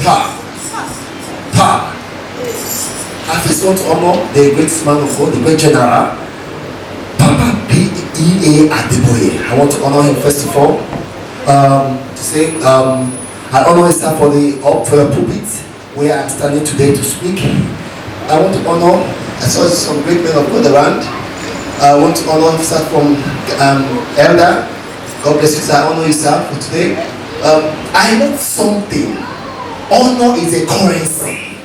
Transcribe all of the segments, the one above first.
Power. Power. I first want to honor the great man of God, the great general, Papa P.E.A. Adeboye. I want to honor him first of all. To say, I honor him for the pulpit where I'm standing today to speak. I want to honor, I saw some great men of God around. I want to honor him from Elder. God bless you, sir. I honor you, sir, for today. I learned something. Honor is a currency.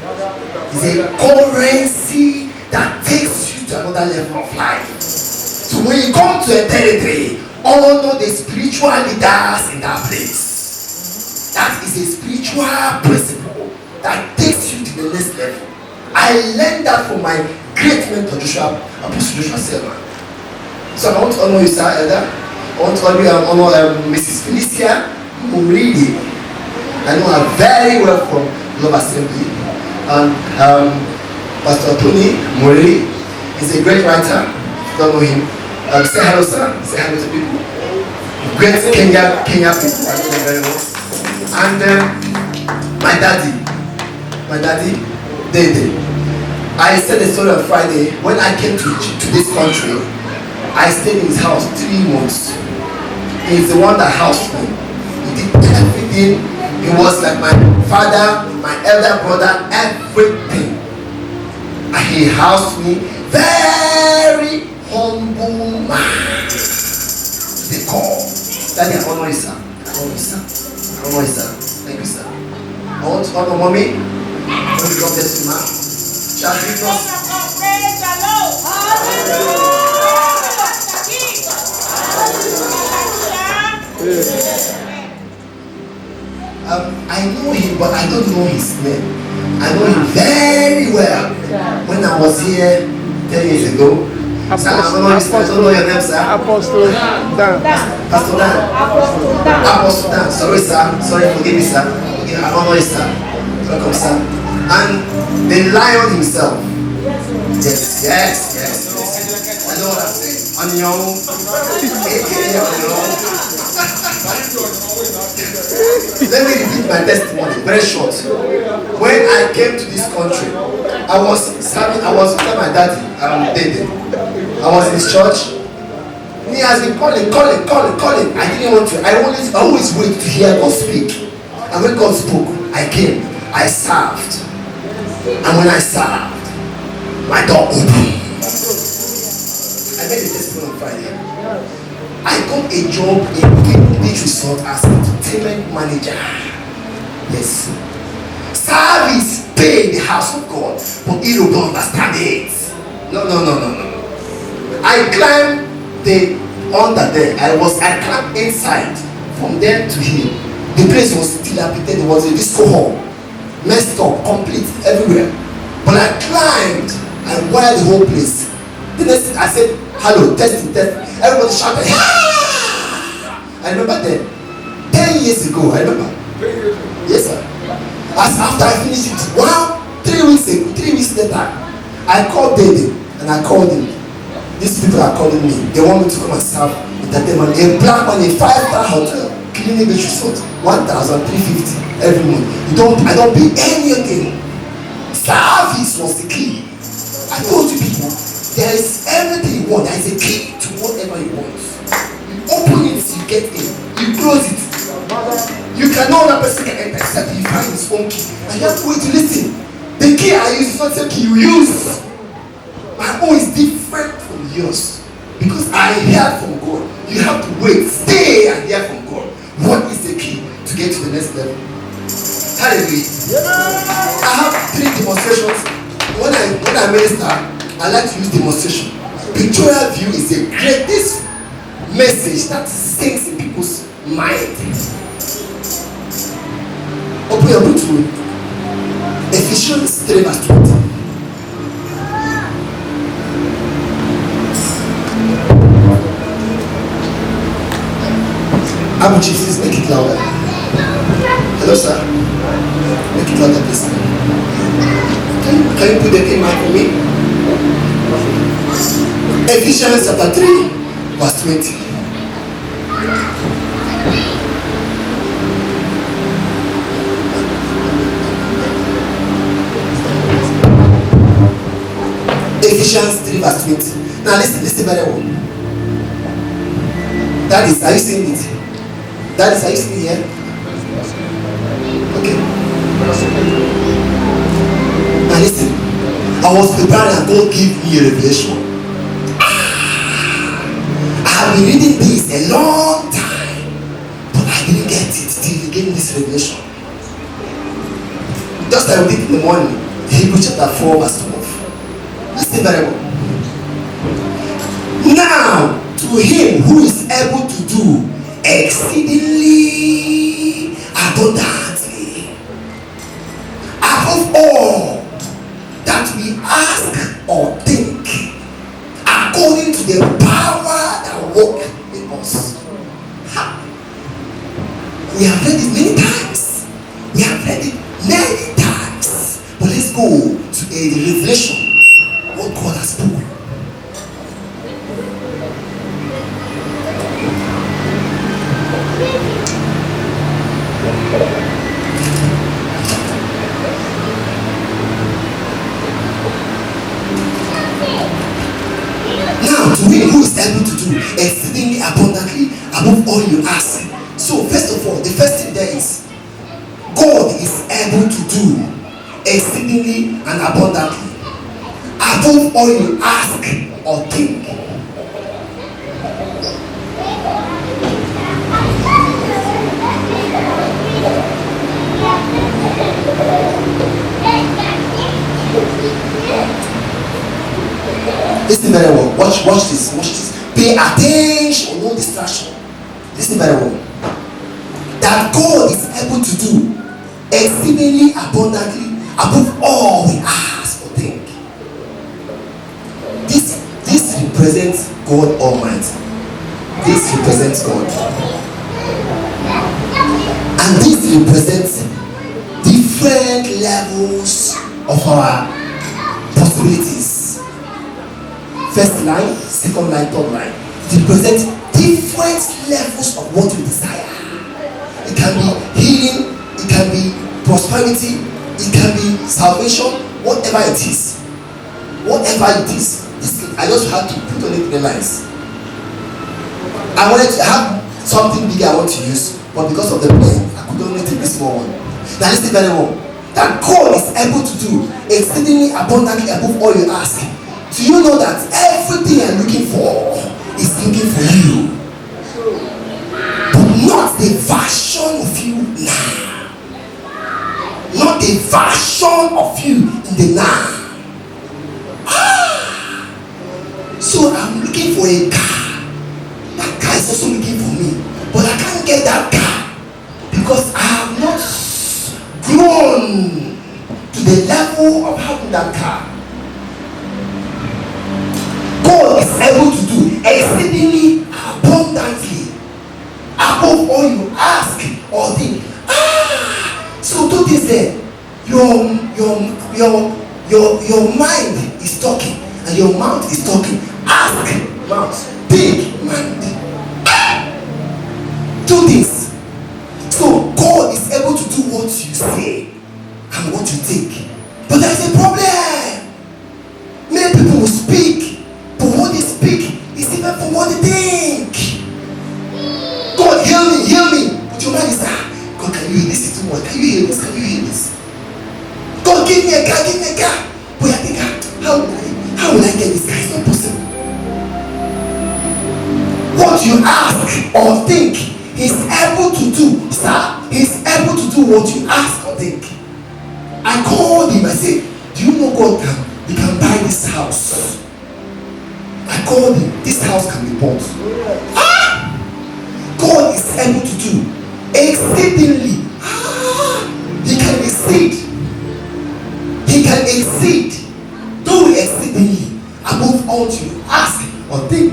It's a currency that takes you to another level of life. So when you come to a territory, honor the spiritual leaders in that place. That is a spiritual principle that takes you to the next level. I learned that from my great mentor, Apostle Joshua Selman. So I want to honor you, sir, Elder. I want to honor Mrs. Felicia Muridi. I know her very well from Love Assembly. And Pastor Tony Muridi is a great writer. If you don't know him, say hello, sir. Say hello to people. Great Kenya people. I know them very well. And my daddy, Dede. I said the story on Friday. When I came to this country, I stayed in his house 3 months. He's the one that housed me. He did everything. He was like my father, my elder brother, everything. And he housed me. Very humble man. They call. Daddy, I honor you, sir. I honor you, sir. I honor you, sir. Thank you, sir. I want to honor mommy. God bless you, man. Shall we go? Praise the Lord. Hallelujah. I know him, but I don't know his name. I know him very well. When I was here 10 years ago, I don't know your name, sir. Apostle Dan. Pastor Dan. Apostle Dan. Sorry, sir. Sorry, forgive me, sir. Okay, I don't know you, sir. Welcome, sir. And the lion himself. Yes. I know what I'm saying. Onion. Let me repeat my testimony, very short. When I came to this country, I was with my daddy, Dede. I was in his church. He has been calling. I didn't want to. I always wait to hear God speak. And when God spoke, I came. I served. And when I served, my door opened. I made a testimony on Friday. I got a job in beach resort as entertainment manager. Yes. Service pay in the house of God, but he don't understand it. No. I climbed under there. I climbed inside from there to here. The place was dilapidated. There was a disco hall, messed up, complete everywhere. But I climbed and wired the whole place. The next thing I said, hello, testing. Everybody shouted, ah! I remember then, 10 years ago, I remember. Yes, sir. As after I finished it, 3 weeks later, I called David and I called him. These people are calling me. They want me to come and serve entertainment. A black man, a 5-star hotel, Clinic Beach Resort, 1,350 every month. I don't pay anything. Service was the key. I told you people, there is everything you want. There is a key to whatever you want. You open it, you get in. You close it. You cannot that person can enter except he find his own key. And you have to wait to listen. The key I use is not the key you use. My own is different from yours. Because I hear from God. You have to wait, stay and hear from God. What is the key to get to the next level? Hallelujah. I have 3 demonstrations. When I minister, I like to use demonstration. Pictorial view is the greatest message that sinks in people's mind. Open your book to Ephesians 3 verse 20. Abu Jesus, make it louder. Hello, sir. Make it louder, please. Can you put the thing back for me? Ephesians chapter 3, verse 20. Ephesians 3 verse 20. Now listen very well. That is, are you seeing it? That is, are you seeing it here? Okay. Now listen. I was preparing and God gave me a revelation. I have been reading this a long time, but I didn't get it till He gave me this revelation. Just like we did in the morning, Hebrews chapter 4 verse 12. Listen very well. Now, to Him who is able to do exceedingly abundantly above all that we ask or think, according to the power that works in us. We have read it many times. We have read it many times. But let's go to a revelation. What God has spoken. Now, to Him who is able to do exceedingly abundantly above all you ask. So, first of all, the first thing there is God is able to do exceedingly and abundantly above all you ask or think. Listen very well. Watch this. Pay attention, no distraction. Listen very well. That God is able to do exceedingly abundantly above all we ask or think. This represents God Almighty. This represents God. And this represents different levels of our possibilities. First line, second line, third line. It represents different levels of what we desire. It can be healing, it can be prosperity, it can be salvation, whatever it is. Whatever it is. I just had to put on it in the lines. I wanted to have something bigger I want to use, but because of the pain, I could only take this small one. Now listen very well. That God is able to do exceedingly abundantly above all you ask. Do you know that everything you're looking for is looking for you? But not the version of you now. Not the version of you in the now. So I'm looking for a car. That car is also looking for me. But I can't get that car because I have not grown to the level of having that car. God is able to do exceedingly abundantly above all you ask or think. So do this there. Your mind is talking and your mouth is talking. Ask, mouth, think, mind. Do this. So God is able to do what you say and what you think. But there is a problem. Many people will speak, but what they speak is different from what they think. God, heal me. But your mind is God, can you hear this? It's too much. Can you hear this? God, give me a car. But I think, how will I get this car? It's not possible. What you ask or think, He's able to do, sir. He's able to do what you ask or think. I called him. I said, do you know God we can buy this house? I called him. This house can be bought. God is able to do exceedingly. He can exceed. Do exceedingly above all you ask or think.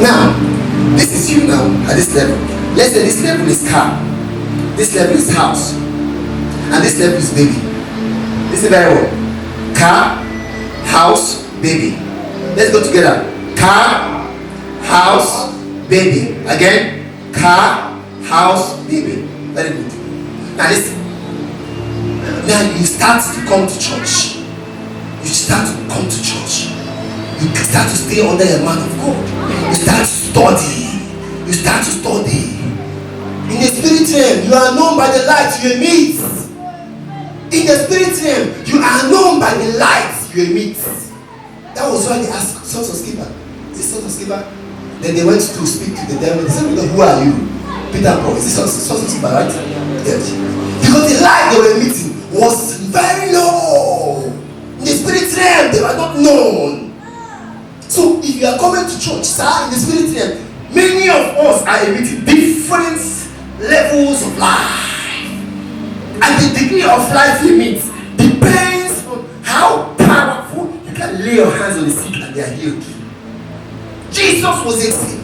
Now, this is you now at this level. Let's say this level is car, this level is house, and this level is baby. Listen very well. Car, house, baby. Let's go together. Car, house, baby. Again. Car, house, baby. Very good. Now listen. Now you start to come to church. You start to come to church. You start to stay under a man of God. You start to study. You start to study. In the spirit realm, you are known by the light you emit. In the spirit realm, you are known by the light you emit. That was why they asked sons of Sceva. Is this sons of Sceva? Then they went to speak to the devil. They said, who are you? Peter Paul. Is this sons of Sceva, right? Yes. Because the light they were emitting was very low. In the spirit realm, they were not known. So if you are coming to church, sir, in the spirit realm, many of us are emitting different levels of life. And the degree of life you emit depends on how powerful you can lay your hands on the sick and they are healed. Jesus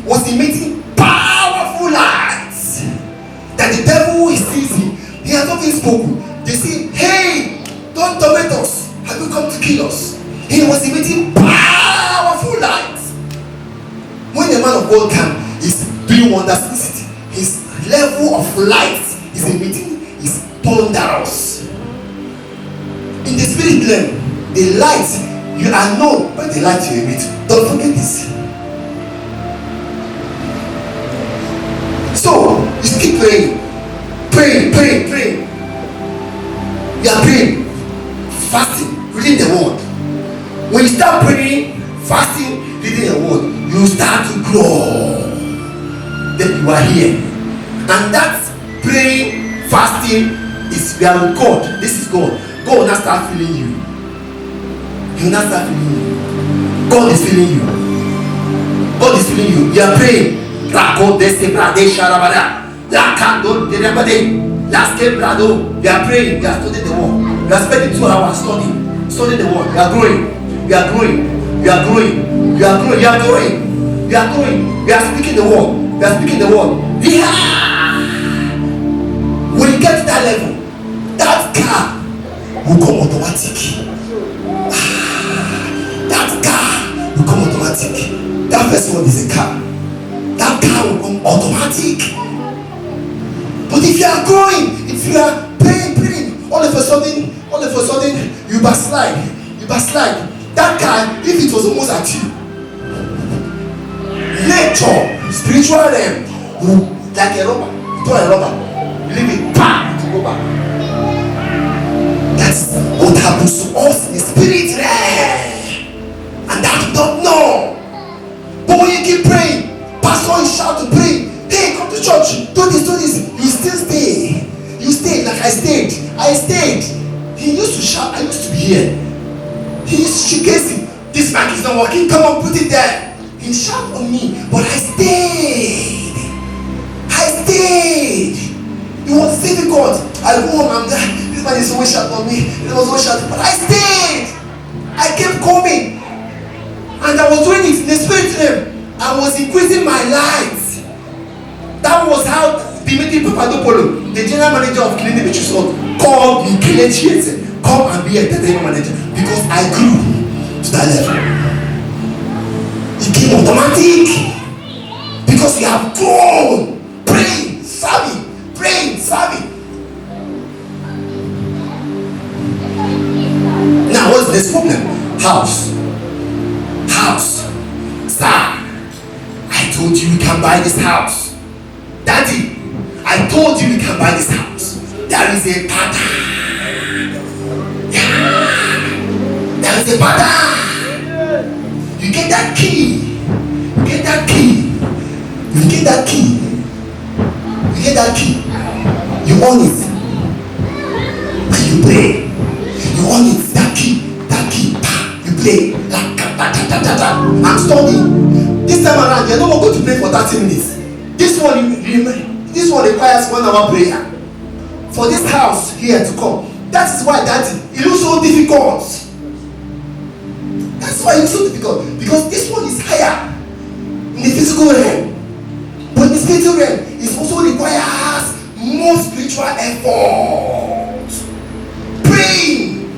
was emitting powerful lights that the devil is seizing. He has not been spoken. They say, hey, don't torment us. Have you come to kill us? He was emitting powerful lights. When the man of God came, he's doing wonders in the city. His level of light is emitting is thunderous. In the spirit realm, the light, you are known by the light you emit. Don't forget this. So you keep praying. You are praying, fasting, reading the word. When you start praying, fasting, reading the word, you start to grow. Then you are here. And that praying, fasting is we are with God. This is God. God will not start feeling you. He will not start feeling you. God is feeling you. God is feeling you. You are praying. You are praying. You are studying the word. You are spending 2 hours studying the word. You are growing. You are growing. You are growing. You are growing. You are growing. You are growing. You are speaking the word. You are speaking the word. Yeah. When you get to that level, that car will come automatic. That car will come automatic. That first one is a car. That car will come automatic. But if you are growing, if you are praying, all of a sudden, you backslide. That car, if it was almost at you, nature, spiritual realm, like a rubber, you throw a rubber, you leave it, bam, to go back. That's what happens to us in the spirit realm, and that you don't know. But when you keep praying, pastor is shouting, pray, hey, come to church, do this, you still stay. You stayed like I stayed. He used to shout, I used to be here. He used to chase him. This mic is not working, come on, put it there. He shouted on me, but I stayed. It was difficult. I go home, I'm like, this man is always shouting on me. It was always shouting, but I stayed. I kept coming. And I was doing it in the spirit realm. I was increasing my light. That was how Dimitri Papadopoulou, the general manager of Clinic Resort, called the Clinic, come and be a entertainment manager, because I grew to that level. It came automatic because you have grown. Praying, serving. Now what's this problem? House. Sir, I told you we can buy this house. Daddy, I told you we can buy this house. There is a pattern. Yeah. There is a pattern. You get that key. You own it. And you play. You own it. That key. You play. I'm studying. This time around, you're not going to play for 30 minutes. This one requires 1 hour prayer. For this house here to come. That is why Daddy, it looks so difficult. Because this one is higher in the physical realm. But in the spiritual realm, it also requires more spiritual effort. Praying.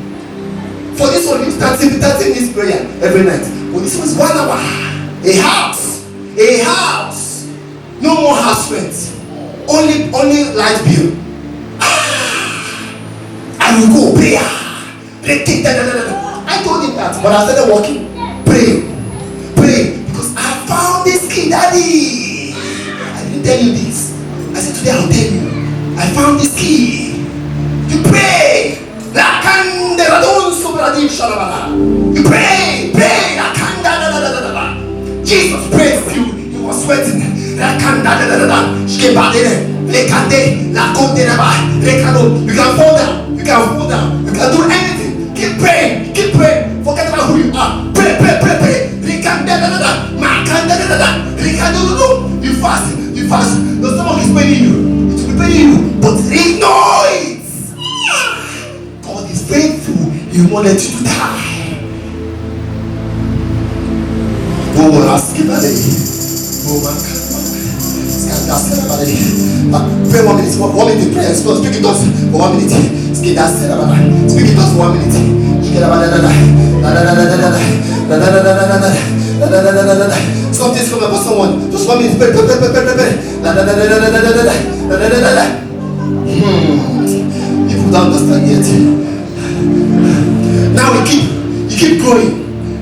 For this one, you start 30 minutes prayer every night. But this one is 1 hour. A house. No more house rent. Only light bill. I I will go prayer. I told him that, but I started walking. Pray, because I found this key, Daddy. I didn't tell you this. I said today I'll tell you. I found this key. You pray. You pray. Jesus prayed for you. He was sweating. She came back there. You can fall down. You can do anything. Keep praying. Forget about who you are. Pray. You fast. The stomach is paining you. It will be paining you. But ignore it. God is faithful. He won't let you die. Pray 1 minute. 1 minute prayer. Speak it us for 1 minute. Speak it us for 1 minute. Something's coming for someone. Just 1 minute. Pray. People don't understand yet. Now you keep growing.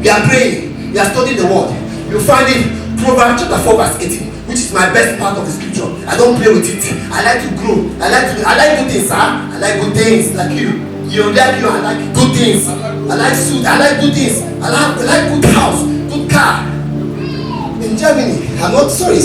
We are praying. We are studying the word. You find it Proverbs chapter 4 verse 18, which is my best part of the scripture. I don't play with it. I like to grow. I like good things, sir. I like good things like you. I like good things. I like suit. I like good things. I like good house, good car. In Germany, I'm not sorry.